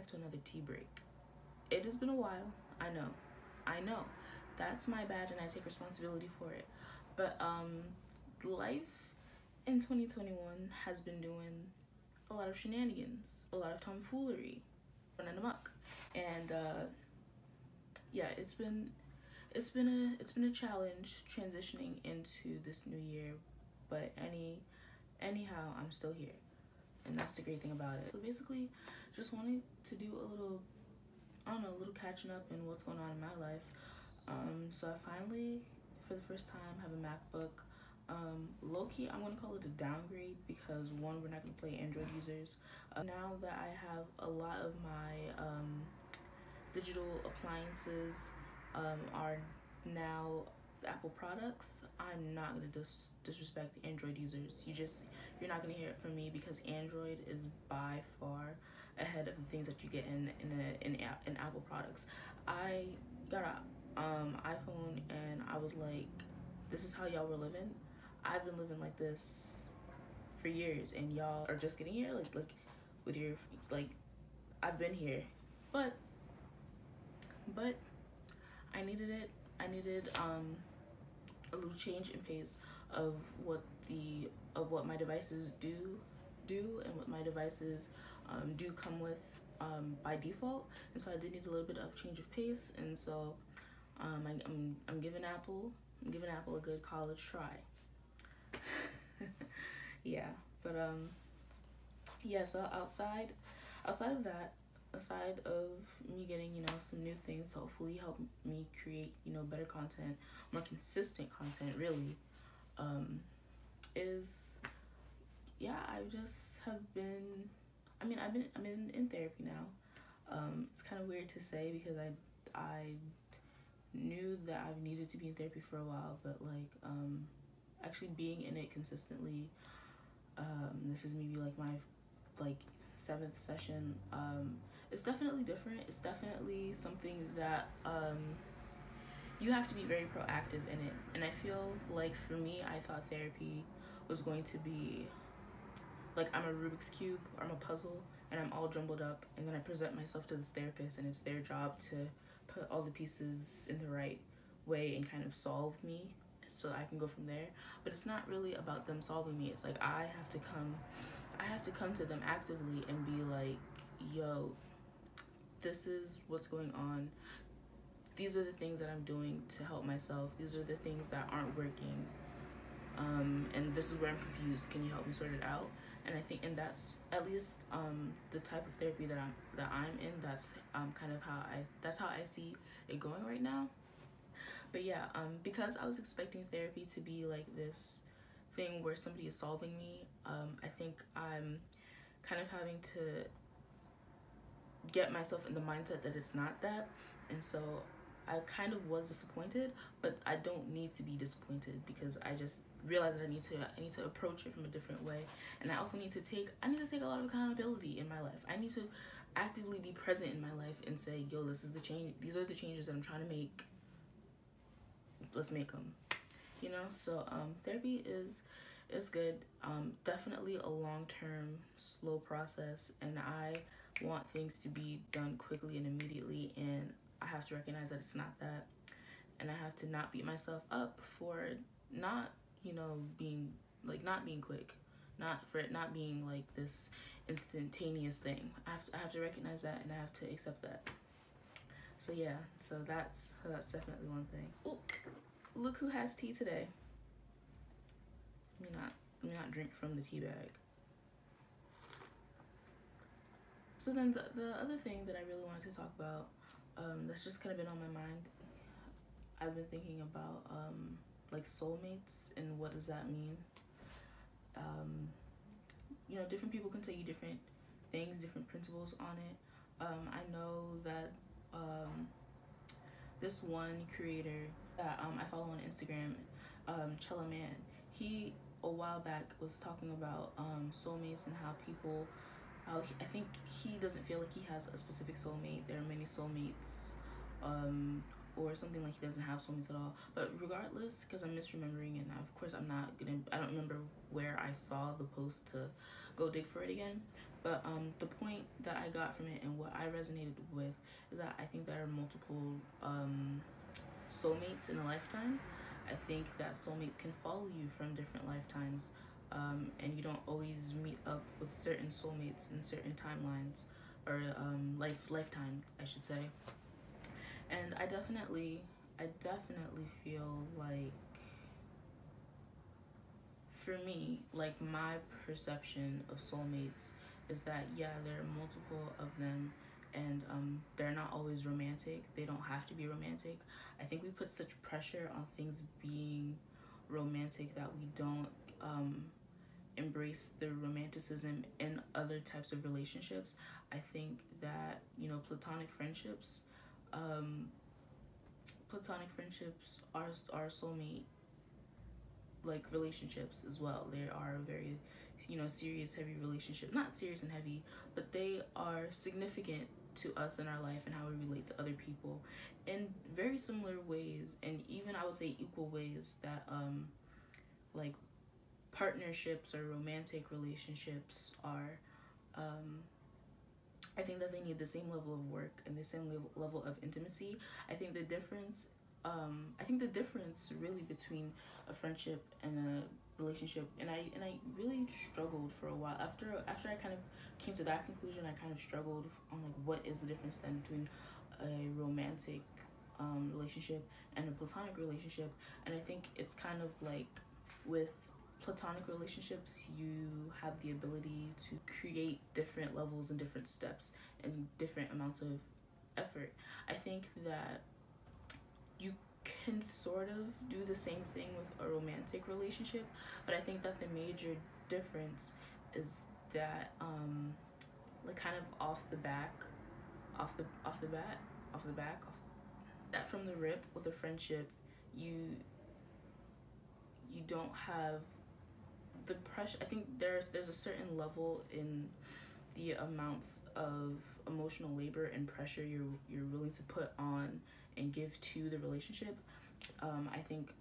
back to another tea break. It has been a while, I know. That's my bad and I take responsibility for it. But life in 2021 has been doing a lot of shenanigans, a lot of tomfoolery, running amok. And yeah, it's been a challenge transitioning into this new year, but anyhow, I'm still here. And that's the great thing about it. So basically, just wanted to do a little, I don't know, a little catching up in what's going on in my life. So I finally, for the first time, have a MacBook. Low-key, I'm gonna call it a downgrade because one, we're not gonna play Android users. Now that I have a lot of my digital appliances are now Apple products, I'm not gonna disrespect Android users. You're not gonna hear it from me because Android is by far ahead of the things that you get in Apple products. I got an iPhone and I was like, this is how y'all were living. I've been living like this for years and y'all are just getting here like with your I've been here, but I needed it. I needed a little change in pace of what my devices do and what my devices do come with by default. And so I did need a little bit of change of pace, and so I'm giving Apple a good college try. Yeah, but yeah, so outside of that, aside of me getting, you know, some new things to hopefully help me create, you know, better content, more consistent content, really, is, yeah, I just have been, I'm in therapy now. It's kind of weird to say because I knew that I've needed to be in therapy for a while, but like, actually being in it consistently, this is maybe like my, 7th session. It's definitely different. It's definitely something that you have to be very proactive in it. And I feel like for me, I thought therapy was going to be like I'm a Rubik's Cube or I'm a puzzle and I'm all jumbled up, and then I present myself to this therapist and it's their job to put all the pieces in the right way and kind of solve me so I can go from there. But it's not really about them solving me. It's like I have to come to them actively and be like, yo, this is what's going on. These are the things that I'm doing to help myself. These are the things that aren't working. And this is where I'm confused. Can you help me sort it out? And I think, and that's at least the type of therapy that I'm in. That's kind of that's how I see it going right now. But yeah, because I was expecting therapy to be like this thing where somebody is solving me, I think I'm kind of having to get myself in the mindset that it's not that. And so I kind of was disappointed, but I don't need to be disappointed because I just realized that I need to approach it from a different way. And I also need to take a lot of accountability in my life. I need to actively be present in my life and say, yo, this is the change. These are the changes that I'm trying to make. Let's make them, you know? So therapy is good. Definitely a long-term, slow process, and I want things to be done quickly and immediately, and I have to recognize that it's not that, and I have to not beat myself up for not, you know, being quick, for it not being like this instantaneous thing. I have to recognize that, and I have to accept that. So yeah, so that's definitely one thing. Ooh, look who has tea today. Let me not drink from the tea bag. So then the other thing that I really wanted to talk about, that's just kind of been on my mind, I've been thinking about like soulmates and what does that mean. You know, different people can tell you different things, different principles on it. I know that this one creator that I follow on Instagram, Man, he a while back was talking about soulmates and how people, I think he doesn't feel like he has a specific soulmate. There are many soulmates or something like he doesn't have soulmates at all. But regardless, because I'm misremembering, and of course I don't remember where I saw the post to go dig for it again. But the point that I got from it and what I resonated with is that I think there are multiple soulmates in a lifetime. I think that soulmates can follow you from different lifetimes, and you don't always meet up with certain soulmates in certain timelines, or lifetime, I should say. And I definitely feel like, for me, like, my perception of soulmates is that, yeah, there are multiple of them, and they're not always romantic. They don't have to be romantic. I think we put such pressure on things being romantic that we don't embrace the romanticism in other types of relationships. I think that, you know, platonic friendships are soulmate like relationships as well. They are very, you know, serious, heavy relationship. Not serious and heavy, but they are significant to us in our life and how we relate to other people in very similar ways, and even I would say equal ways that like partnerships or romantic relationships are. I think that they need the same level of work and the same level of intimacy. I think the difference really between a friendship and a relationship, and I really struggled for a while after I kind of came to that conclusion. I kind of struggled on like what is the difference then between a romantic relationship and a platonic relationship. And I think it's kind of like with platonic relationships, you have the ability to create different levels and different steps and different amounts of effort. I think that you can sort of do the same thing with a romantic relationship, but I think that the major difference is that like kind of off the back, that from the rip with a friendship, you don't have the pressure. I think there's a certain level in the amounts of emotional labor and pressure you're willing to put on and give to the relationship. I think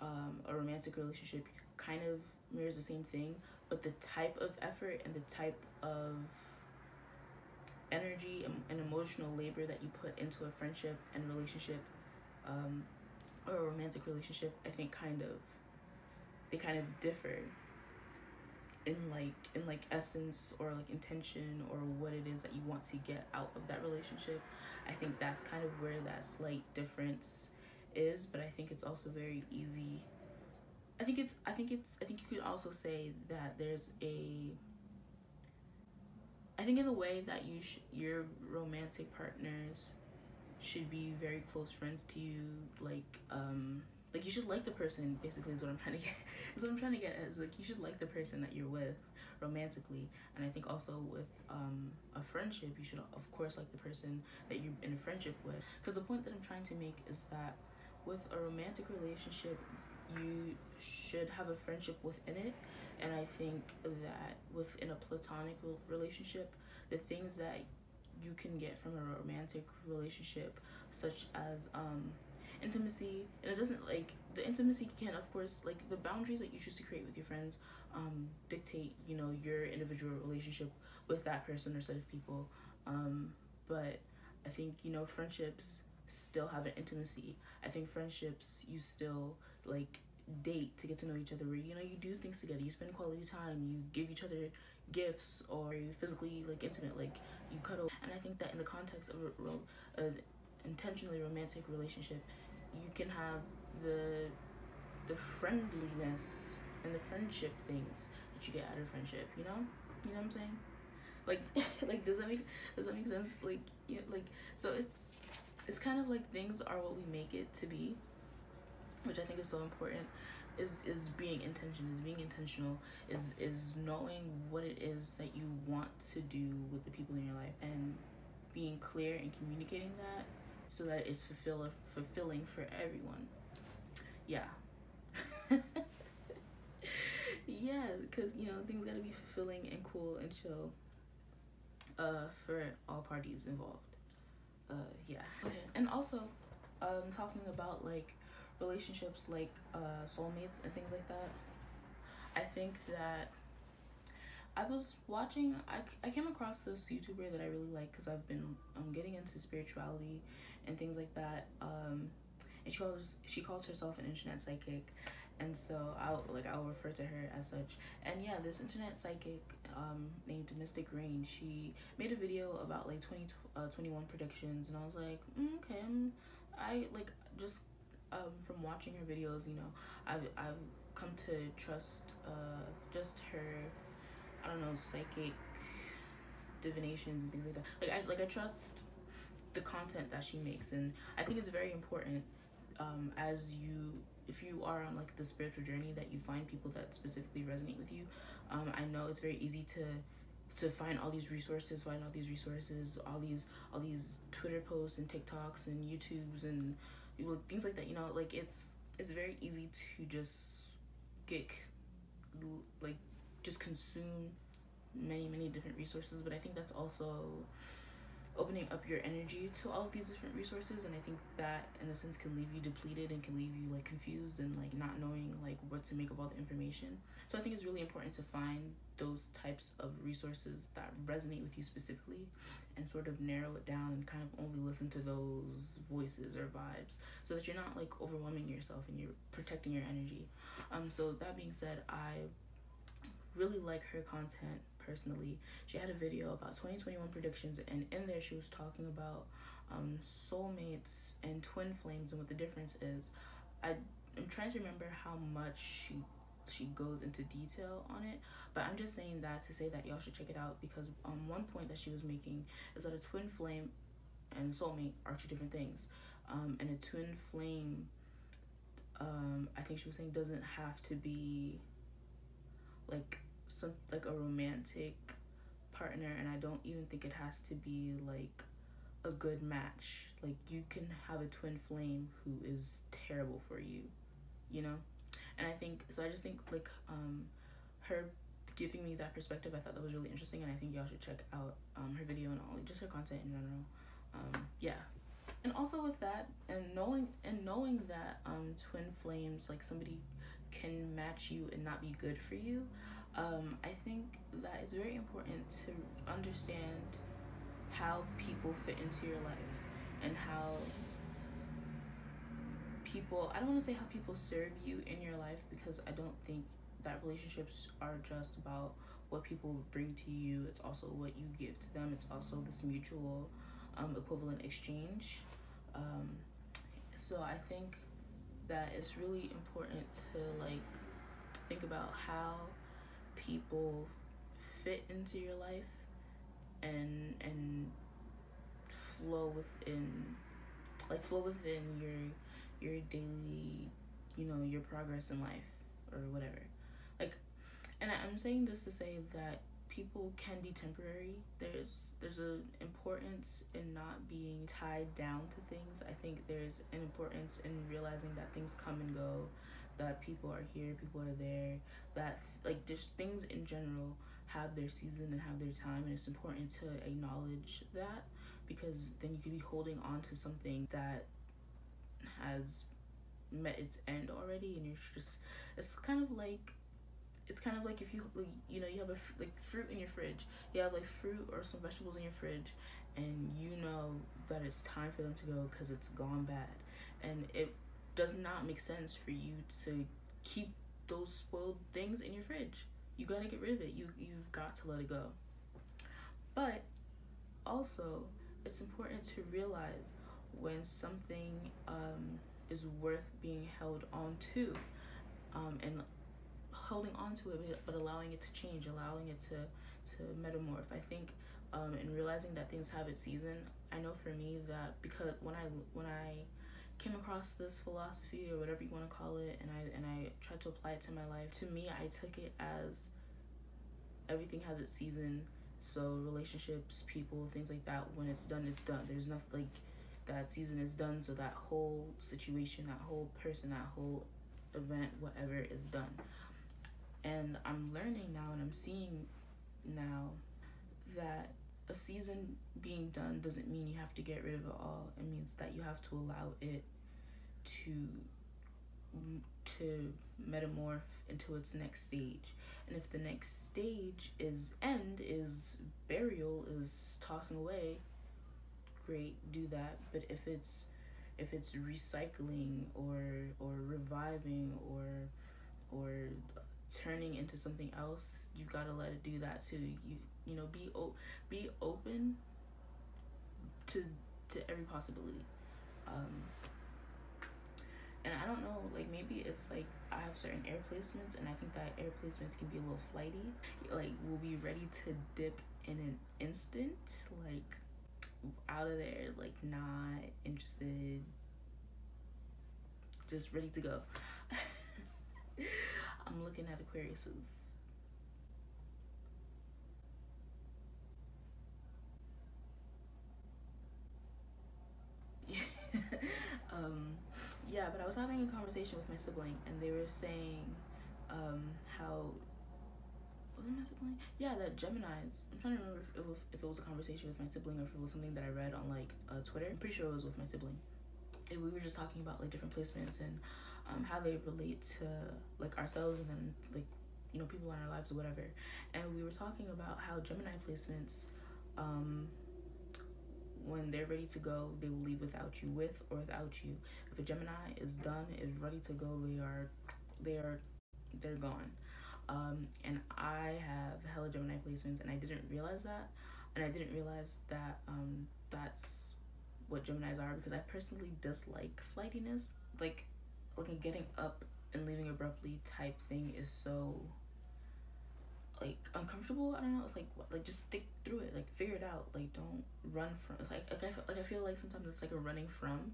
a romantic relationship kind of mirrors the same thing, but the type of effort and the type of energy and emotional labor that you put into a friendship and relationship, or a romantic relationship, I think they kind of differ in like essence or like intention or what it is that you want to get out of that relationship. I think that's kind of where that slight difference is, but I think it's also very easy. I think you could also say that there's I think in the way that your romantic partners should be very close friends to you, like you should like the person, basically, is what I'm trying to get. Is what I'm trying to get at. Is like you should like the person that you're with romantically. And I think also with a friendship, you should of course like the person that you're in a friendship with. Because the point that I'm trying to make is that with a romantic relationship, you should have a friendship within it. And I think that within a platonic relationship, the things that you can get from a romantic relationship, such as intimacy, and it doesn't, like, the intimacy can, of course, like, the boundaries that you choose to create with your friends dictate, you know, your individual relationship with that person or set of people. But I think, you know, friendships still have an intimacy. I think friendships, you still, like, date to get to know each other, where, you know, you do things together, you spend quality time, you give each other gifts, or you physically, like, intimate, like, you cuddle. And I think that in the context of a intentionally romantic relationship, you can have the friendliness and the friendship things that you get out of friendship, you know what I'm saying? Like, like, does that make sense? Like, you know, like, so it's kind of like things are what we make it to be, which I think is so important. Is being intentional, is knowing what it is that you want to do with the people in your life, and being clear and communicating that so that it's fulfilling for everyone. Yeah. Yeah, because, you know, things gotta be fulfilling and cool and chill for all parties involved. Yeah. Okay. And also, talking about like relationships, like soulmates and things like that. I think that I was watching. I came across this YouTuber that I really like because I've been getting into spirituality and things like that. And she calls herself an internet psychic, and so I'll refer to her as such. And yeah, this internet psychic named Mystic Rain, she made a video about like 2021 predictions, and I was like, okay, I like just from watching her videos, you know, I've come to trust just her, I don't know, psychic divinations and things like that. I trust the content that she makes, and I think it's very important if you are on like the spiritual journey, that you find people that specifically resonate with you. I know it's very easy to find all these resources, all these Twitter posts and TikToks and YouTubes and things like that. You know, like it's very easy to just get like just consume many different resources, but I think that's also opening up your energy to all of these different resources, and I think that in a sense can leave you depleted and can leave you like confused and like not knowing like what to make of all the information. So I think it's really important to find those types of resources that resonate with you specifically and sort of narrow it down and kind of only listen to those voices or vibes, so that you're not like overwhelming yourself and you're protecting your energy. So that being said, I really like her content personally. She had a video about 2021 predictions, and in there she was talking about soulmates and twin flames and what the difference is. I'm trying to remember how much she goes into detail on it, but I'm just saying that to say that y'all should check it out, because one point that she was making is that a twin flame and soulmate are two different things. And a twin flame, I think she was saying, doesn't have to be like a romantic partner, and I don't even think it has to be like a good match. Like you can have a twin flame who is terrible for you, you know? And I think so. I just think like her giving me that perspective, I thought that was really interesting, and I think y'all should check out her video and all, like, just her content in general. Yeah. And also with that, and knowing that twin flames, like somebody can match you and not be good for you, I think that it's very important to understand how people fit into your life and how people, I don't want to say how people serve you in your life, because I don't think that relationships are just about what people bring to you. It's also what you give to them. It's also this mutual equivalent exchange. So I think that it's really important to like think about how people fit into your life and flow within your daily, you know, your progress in life or whatever. Like, and I'm saying this to say that people can be temporary. There's an importance in not being tied down to things. I think there's an importance in realizing that things come and go, that people are here, people are there, that like just things in general have their season and have their time, and it's important to acknowledge that, because then you could be holding on to something that has met its end already, and you're just, it's kind of like if you like, you know, you have like fruit in your fridge, you have like fruit or some vegetables in your fridge, and you know that it's time for them to go because it's gone bad, and it does not make sense for you to keep those spoiled things in your fridge. You gotta get rid of it. You've got to let it go. But also, it's important to realize when something is worth being held on to, and holding on to it, but allowing it to change, allowing it to metamorph. I think in realizing that things have its season. I know for me that, because when I came across this philosophy or whatever you want to call it, and I tried to apply it to my life, to me I took it as everything has its season. So relationships, people, things like that, when it's done, it's done. There's nothing like that season is done, so that whole situation, that whole person, that whole event, whatever, is done. And I'm learning now, and I'm seeing now that a season being done doesn't mean you have to get rid of it all. It means that you have to allow it to metamorph into its next stage. And if the next stage is burial, is tossing away, great, do that. But if it's recycling or reviving or turning into something else, you've got to let it do that too. You know, be open to every possibility. And I don't know, like, maybe it's like I have certain air placements, and I think that air placements can be a little flighty. Like, we'll be ready to dip in an instant, like, out of there, like, not interested, just ready to go. I'm looking at Aquariuses. Yeah, but I was having a conversation with my sibling, and they were saying how, was it my sibling? Yeah, that Geminis, I'm trying to remember if it was a conversation with my sibling or if it was something that I read on like Twitter. I'm pretty sure it was with my sibling. And we were just talking about like different placements and how they relate to like ourselves and then like, you know, people in our lives or whatever. And we were talking about how Gemini placements, when they're ready to go, they will leave without you, with or without you. If a Gemini is done, is ready to go, they're gone. And I have hella Gemini placements, and I didn't realize that. And I didn't realize that that's what Geminis are, because I personally dislike flightiness. Like a getting up and leaving abruptly type thing is so like uncomfortable. I don't know. It's like just stick through it. Like figure it out. Like don't run from. It's like I feel like sometimes it's like a running from,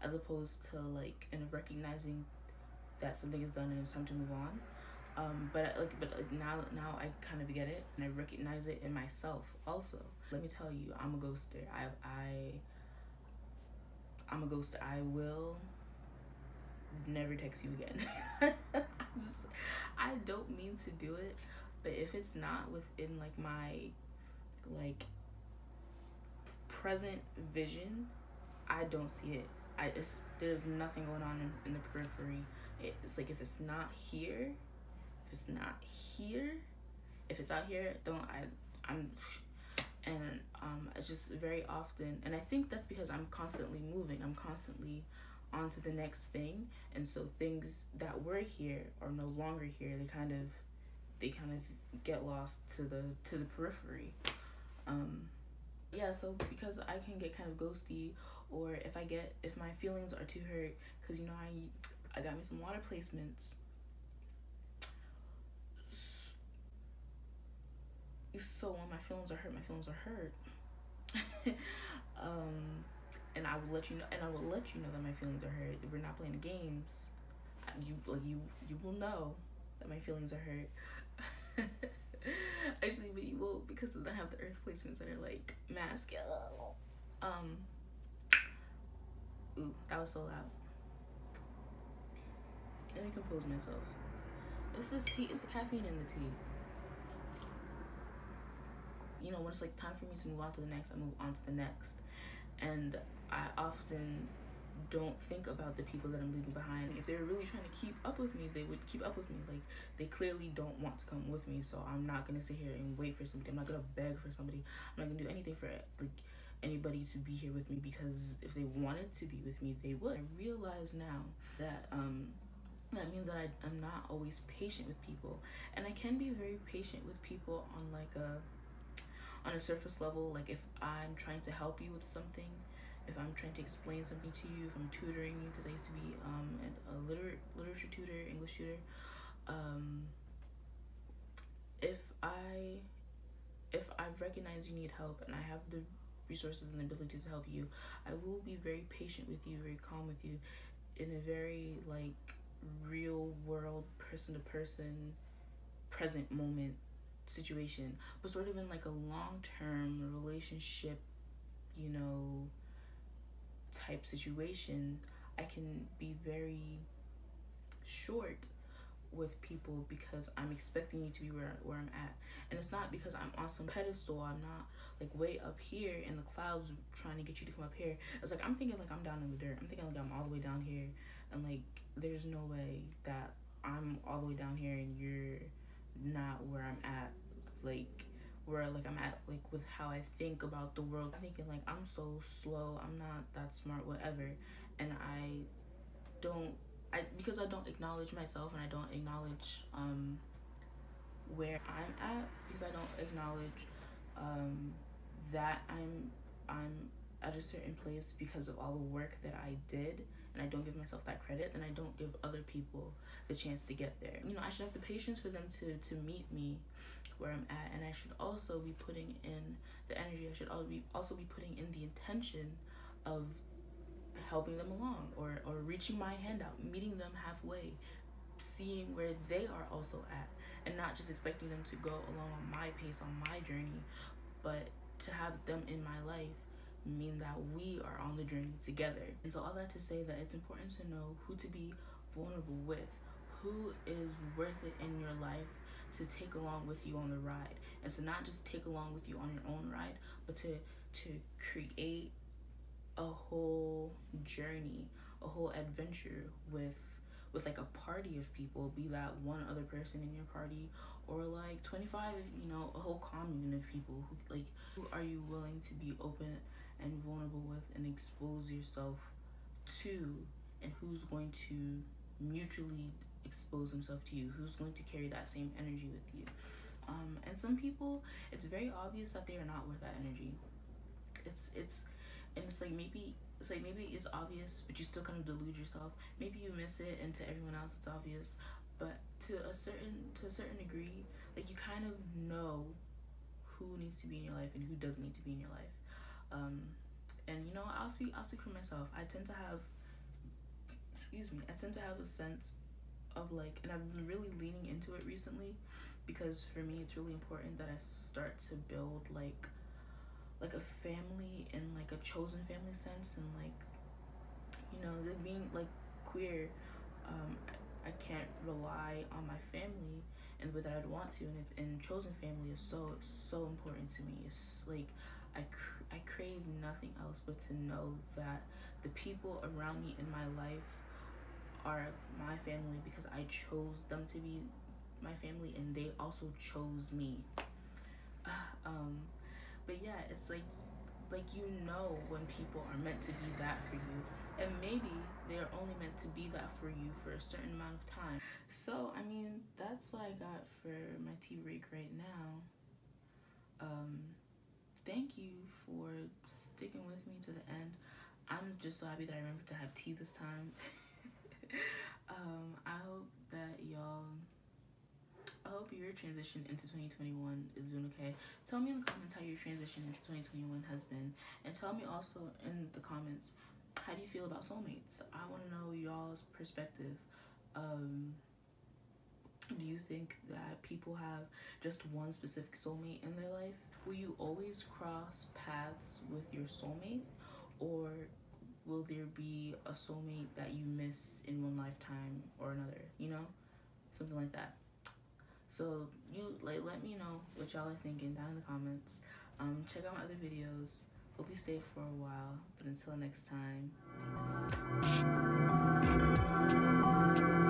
as opposed to like recognizing that something is done and it's time to move on. But now I kind of get it, and I recognize it in myself also. Let me tell you, I'm a ghoster. I'm a ghoster. I will never text you again. I don't mean to do it, but if it's not within like my like present vision, I don't see it. There's nothing going on in the periphery. It's like if it's not here, if it's out here, it's just very often, and I think that's because I'm constantly moving. I'm constantly on to the next thing, and so things that were here are no longer here. They kind of get lost to the periphery. Yeah, so because I can get kind of ghosty, or if my feelings are too hurt, because you know I got me some water placements. So when my feelings are hurt, and I will let you know, that my feelings are hurt. If we're not playing the games, you will know that my feelings are hurt. Actually, but you will, because I have the earth placements that are like masculine. Ooh, that was so loud. Let me compose myself. It's this tea. It's the caffeine in the tea. You know, when it's like time for me to move on to the next, I move on to the next. And I often don't think about the people that I'm leaving behind. If they were really trying to keep up with me, they would keep up with me. Like, they clearly don't want to come with me, so I'm not gonna sit here and wait for somebody. I'm not gonna beg for somebody. I'm not gonna do anything for like anybody to be here with me, because if they wanted to be with me, they would. I realize now that that means that I'm not always patient with people, and I can be very patient with people on like on a surface level. Like if I'm trying to help you with something, if I'm trying to explain something to you, if I'm tutoring you, because I used to be a literature tutor, English tutor. If I recognize you need help and I have the resources and the ability to help you, I will be very patient with you, very calm with you, in a very like real world, person to person, present moment situation. But sort of in like a long-term relationship, you know, type situation, I can be very short with people because I'm expecting you to be where I'm at. And it's not because I'm on some pedestal. I'm not like way up here in the clouds trying to get you to come up here. It's like I'm thinking like I'm down in the dirt. I'm thinking like I'm all the way down here, and like there's no way that I'm all the way down here and you're not where I'm at, like where like I'm at, like with how I think about the world. I'm thinking like I'm so slow, I'm not that smart, whatever. And because I don't acknowledge myself, and I don't acknowledge where I'm at, because I don't acknowledge that I'm at a certain place because of all the work that I did, and I don't give myself that credit, then I don't give other people the chance to get there. You know, I should have the patience for them to meet me where I'm at, and I should also be putting in the energy. I should also be putting in the intention of helping them along, or reaching my hand out, meeting them halfway, seeing where they are also at, and not just expecting them to go along on my pace, on my journey, but to have them in my life mean that we are on the journey together. And so all that to say that it's important to know who to be vulnerable with, who is worth it in your life to take along with you on the ride, and to not just take along with you on your own ride, but to create a whole journey, a whole adventure with like a party of people, be that one other person in your party, or like 25, you know, a whole commune of people. Who are you willing to be open and vulnerable with and expose yourself to, and who's going to mutually expose himself to you, who's going to carry that same energy with you. And some people, it's very obvious that they are not worth that energy. It's like maybe it's obvious, but you still kind of delude yourself. Maybe you miss it, and to everyone else it's obvious, but to a certain degree, like you kind of know who needs to be in your life and who doesn't need to be in your life. And you know, I'll speak for myself. I tend to have a sense of like, and I've been really leaning into it recently, because for me it's really important that I start to build like a family in like a chosen family sense, and like, you know, being like queer, I can't rely on my family in the way that I'd want to, and chosen family is so important to me. It's like I crave nothing else but to know that the people around me in my life are my family, because I chose them to be my family, and they also chose me. But yeah, it's like you know when people are meant to be that for you, and maybe they are only meant to be that for you for a certain amount of time. So I mean, that's what I got for my tea break right now. Thank you for sticking with me to the end. I'm just so happy that I remembered to have tea this time. I hope your transition into 2021 is doing okay. Tell me in the comments how your transition into 2021 has been, and tell me also in the comments, how do you feel about soulmates? I want to know y'all's perspective. Do you think that people have just one specific soulmate in their life? Will you always cross paths with your soulmate, or will there be a soulmate that you miss in one lifetime or another, you know? Something like that. So you let me know what y'all are thinking down in the comments. Check out my other videos. Hope you stay for a while, but until next time, peace.